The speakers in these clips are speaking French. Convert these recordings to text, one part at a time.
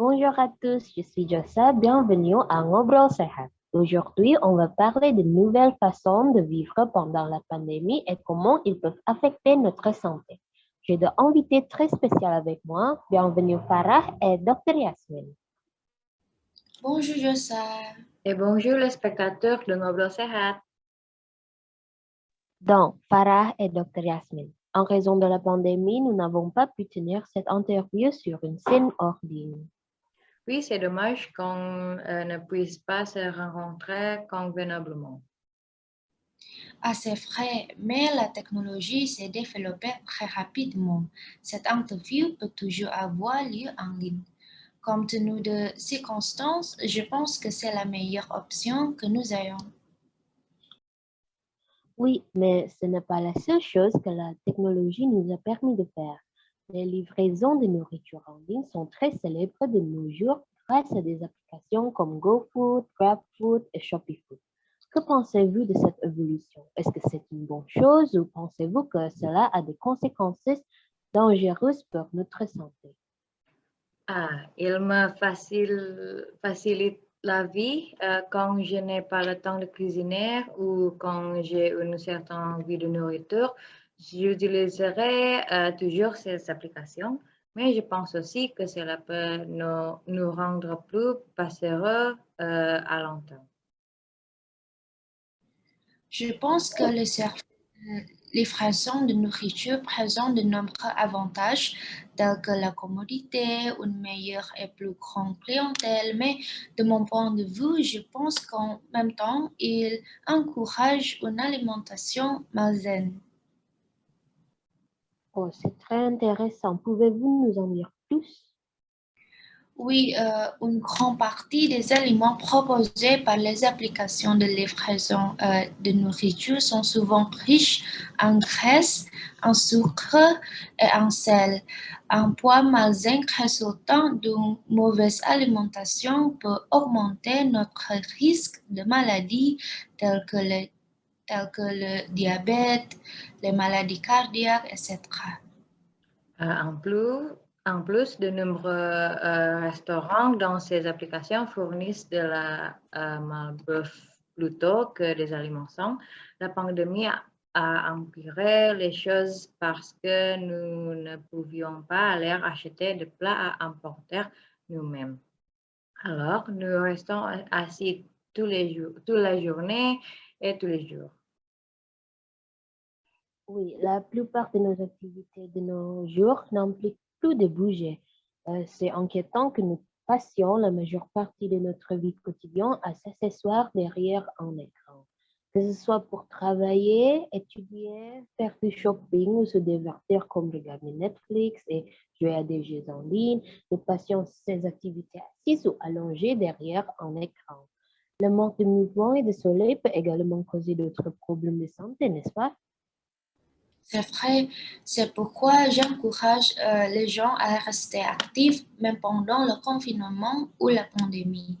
Bonjour à tous, je suis Jossa, bienvenue à Ngobrol Sehat. Aujourd'hui, on va parler de nouvelles façons de vivre pendant la pandémie et comment ils peuvent affecter notre santé. J'ai deux invités très spéciaux avec moi. Bienvenue Farah et Dr Yasmine. Bonjour Jossa. Et bonjour les spectateurs de Ngobrol Sehat. Donc, Farah et Dr Yasmine. En raison de la pandémie, nous n'avons pas pu tenir cette interview sur une scène hors ligne. Oui, c'est dommage qu'on ne puisse pas se rencontrer convenablement. Ah, c'est vrai, mais la technologie s'est développée très rapidement. Cette interview peut toujours avoir lieu en ligne. Compte tenu de circonstances, je pense que c'est la meilleure option que nous ayons. Oui, mais ce n'est pas la seule chose que la technologie nous a permis de faire. Les livraisons de nourriture en ligne sont très célèbres de nos jours grâce à des applications comme GoFood, GrabFood et ShopeeFood. Que pensez-vous de cette évolution? Est-ce que c'est une bonne chose ou pensez-vous que cela a des conséquences dangereuses pour notre santé? Il me facilite la vie quand je n'ai pas le temps de cuisiner ou quand j'ai une certaine envie de nourriture. J'utiliserai toujours ces applications, mais je pense aussi que cela peut nous rendre plus passereux à long terme. Je pense que les livraisons de nourriture présentent de nombreux avantages tels que la commodité, une meilleure et plus grande clientèle, mais de mon point de vue, je pense qu'en même temps, ils encouragent une alimentation malsaine. Oh, c'est très intéressant. Pouvez-vous nous en dire plus? Oui, une grande partie des aliments proposés par les applications de livraison de nourriture sont souvent riches en graisse, en sucre et en sel. Un poids malsain résultant d'une mauvaise alimentation peut augmenter notre risque de maladies telles que le diabète, les maladies cardiaques, etc. En plus, de nombreux restaurants dans ces applications fournissent de la malbouffe plutôt que des aliments sains. La pandémie a empiré les choses parce que nous ne pouvions pas aller acheter des plats à emporter nous-mêmes. Alors, nous restons assis tous les jours, toute la journée et tous les jours. Oui, la plupart de nos activités de nos jours n'impliquent plus de bouger. C'est inquiétant que nous passions la majeure partie de notre vie quotidienne à s'asseoir derrière un écran. Que ce soit pour travailler, étudier, faire du shopping ou se divertir comme regarder Netflix et jouer à des jeux en ligne, nous passions ces activités assises ou allongées derrière un écran. Le manque de mouvement et de soleil peut également causer d'autres problèmes de santé, n'est-ce pas? C'est vrai, c'est pourquoi j'encourage les gens à rester actifs même pendant le confinement ou la pandémie.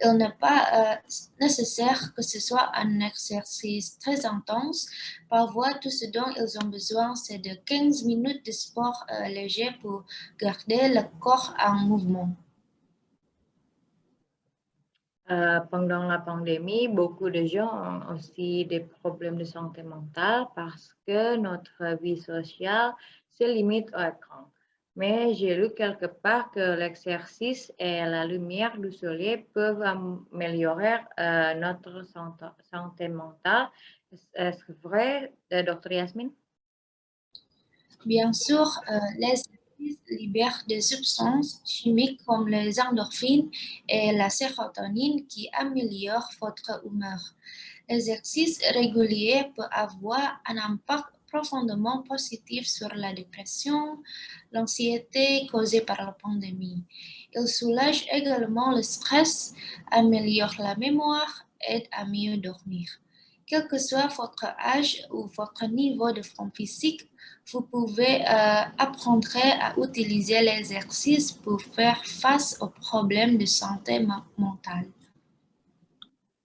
Il n'est pas nécessaire que ce soit un exercice très intense. Parfois, tout ce dont ils ont besoin, c'est de 15 minutes de sport léger pour garder le corps en mouvement. Pendant la pandémie, beaucoup de gens ont aussi des problèmes de santé mentale parce que notre vie sociale se limite au écran. Mais j'ai lu quelque part que l'exercice et la lumière du soleil peuvent améliorer notre santé mentale. Est-ce vrai, Dr. Yasmine? Bien sûr, les exercices libèrent des substances chimiques comme les endorphines et la sérotonine qui améliorent votre humeur. L'exercice régulier peut avoir un impact profondément positif sur la dépression, l'anxiété causée par la pandémie. Il soulage également le stress, améliore la mémoire, aide à mieux dormir. Quel que soit votre âge ou votre niveau de forme physique, vous pouvez apprendre à utiliser l'exercice pour faire face aux problèmes de santé mentale.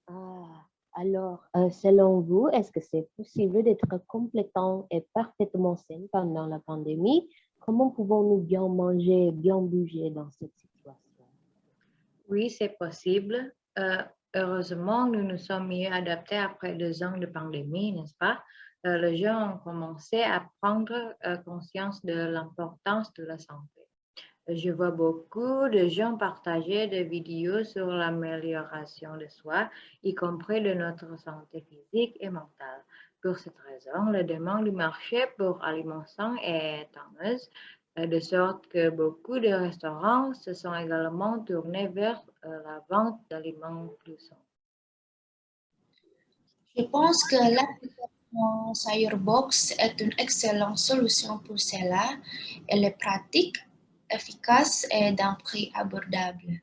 Ah, alors, selon vous, est-ce que c'est possible d'être complétant et parfaitement sain pendant la pandémie? Comment pouvons-nous bien manger et bien bouger dans cette situation? Oui, c'est possible. Heureusement, nous nous sommes mieux adaptés après 2 ans de pandémie, n'est-ce pas? Les gens ont commencé à prendre conscience de l'importance de la santé. Je vois beaucoup de gens partager des vidéos sur l'amélioration de soi, y compris de notre santé physique et mentale. Pour cette raison, la demande du marché pour aliments sains est fameuse, de sorte que beaucoup de restaurants se sont également tournés vers la vente d'aliments plus sains. Je pense que l'application Sayurbox est une excellente solution pour cela. Elle est pratique, efficace et d'un prix abordable.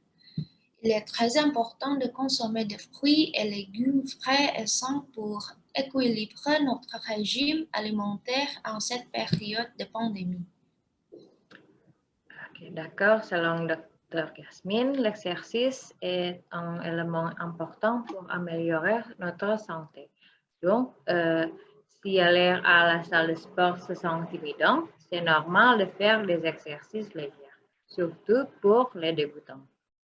Il est très important de consommer des fruits et légumes frais et sains pour équilibrer notre régime alimentaire en cette période de pandémie. Ok, d'accord, selon Dr. Yasmine, l'exercice est un élément important pour améliorer notre santé. Donc, si aller à la salle de sport se sent intimidant, c'est normal de faire des exercices légers, surtout pour les débutants,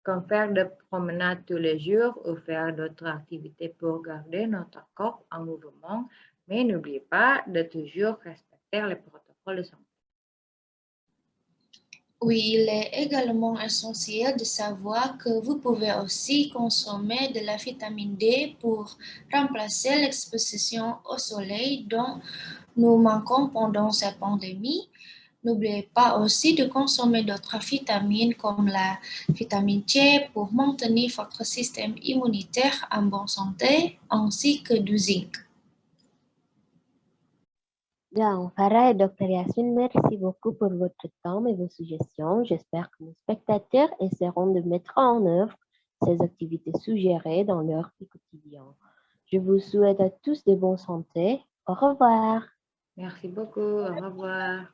comme faire des promenades tous les jours ou faire d'autres activités pour garder notre corps en mouvement, mais n'oubliez pas de toujours respecter les protocoles de santé. Oui, il est également essentiel de savoir que vous pouvez aussi consommer de la vitamine D pour remplacer l'exposition au soleil dont nous manquons pendant cette pandémie. N'oubliez pas aussi de consommer d'autres vitamines comme la vitamine C pour maintenir votre système immunitaire en bonne santé, ainsi que du zinc. Bien, Farah et Dr. Yasmine, merci beaucoup pour votre temps et vos suggestions. J'espère que nos spectateurs essaieront de mettre en œuvre ces activités suggérées dans leur vie quotidienne. Je vous souhaite à tous de bonne santé. Au revoir. Merci beaucoup. Au revoir.